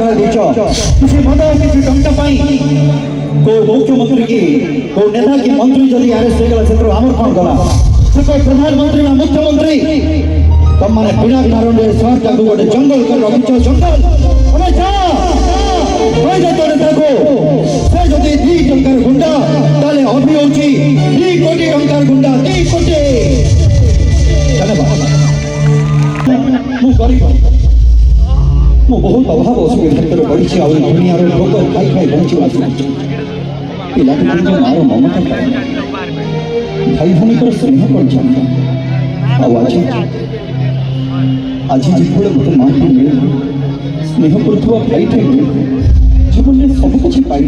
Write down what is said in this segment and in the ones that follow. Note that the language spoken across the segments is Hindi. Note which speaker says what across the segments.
Speaker 1: लगा दीच किसी मद किसी टंका पाई को मुख्यमंत्री की को नेता की मंत्री जदि अरेस्ट हो गला से आमर कौन गला से कोई प्रधानमंत्री ना मुख्यमंत्री तुम माने बिना कारण रे शहर का गोटे जंगल कर रखिछ जंगल अरे जा कोई दे तो नेता को से जदि 2 टंकार गुंडा ताले अभी होची 2 कोटी टंकार गुंडा 2 कोटी चले बा मु गरीब मु बहुत अभाव असुविधा भीतर पड़ी दुनिया लोक खाई खाई बंचा पिला मार ममता भाई भूमि स्नेह कर आज जिते मत माँ टी मिल स्नेह करुवा भाई टे जीवन में सब कुछ पाई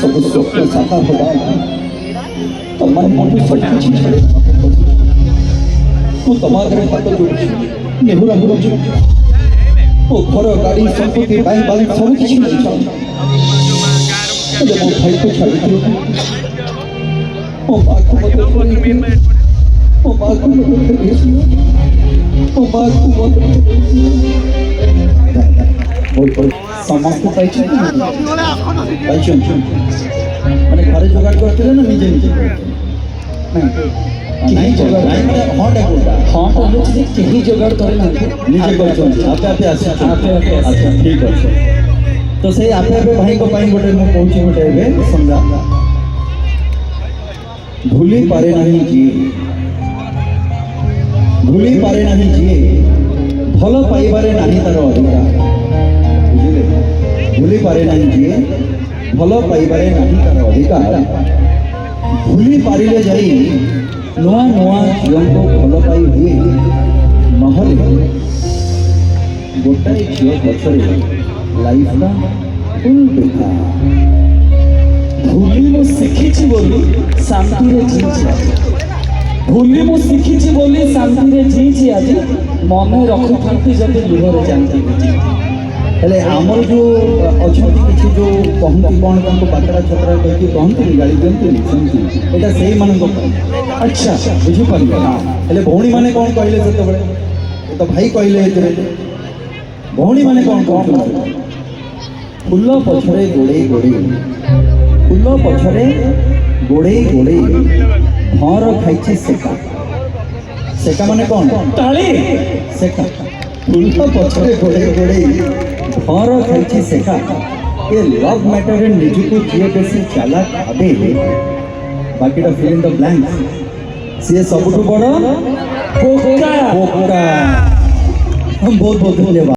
Speaker 1: सब स्वप्न साकार होगा तुम मैंने सब कुछ छड़े तू तम आगे हाथ जोड़ी नेहुरा मुझे ओ घर गाड़ी संपत्ति बैंक बैलेंस सब किसी नहीं मो भाई को छाड़ी ओ माँ को मदद ओ माँ को मदद ओ माँ को मदद समस्त पाई मैंने घर जोगाड़ करते ना निजे निजे नहीं जोगाड़ हाँ डाकुटा हाँ तो मुझे कहीं जोगाड़ करे ना निजे कर आपे आपे आसे ठीक अच्छे तो से आपे आपे भाई को पाई गोटे मु कहूची गोटे एबे समझा भूली पारे नहीं जी भूली पारे नहीं जी भल पाइबारे नहीं तार अधिकार बुझिले भूली पारे नहीं जी भल पाइबारे नहीं तार अधिकार भूली पारिले जाई नुआ नुआ झील को भल पाई हुए नहले गोटाए झील पछरे लाइफ का फुल बेकार
Speaker 2: भूली मु शिखी बोली शांति रे जीची भूली मु शिखी बोली शांति रे जीची आज मन रखु थांती जब लुहरे जानती
Speaker 1: हेले आमर जो अछंती किछि जो कहंती कोन तांको बातरा छतरा कहकी कहंती गाली दियंती सेमती एटा सेही मानको अच्छा बुझी पारिले हेले भौणी माने कोन कहले सेते बेले तो भाई कहले एतरे भौणी माने कोन कहले फुल पछरे गोड़े गोड़े फुल पछरे गोड़े गोड़े घर खाई सेका सेका माने कौन
Speaker 2: ताली
Speaker 1: सेका फुल पछरे गोड़े गोड़े घर खाई सेका ये लव मैटर निज को जी बेसी चालाक भावे बाकी फिल इन द ब्लैंक्स सी सबुठ बड़
Speaker 2: बोका
Speaker 1: बोका हम बहुत बहुत धन्यवाद।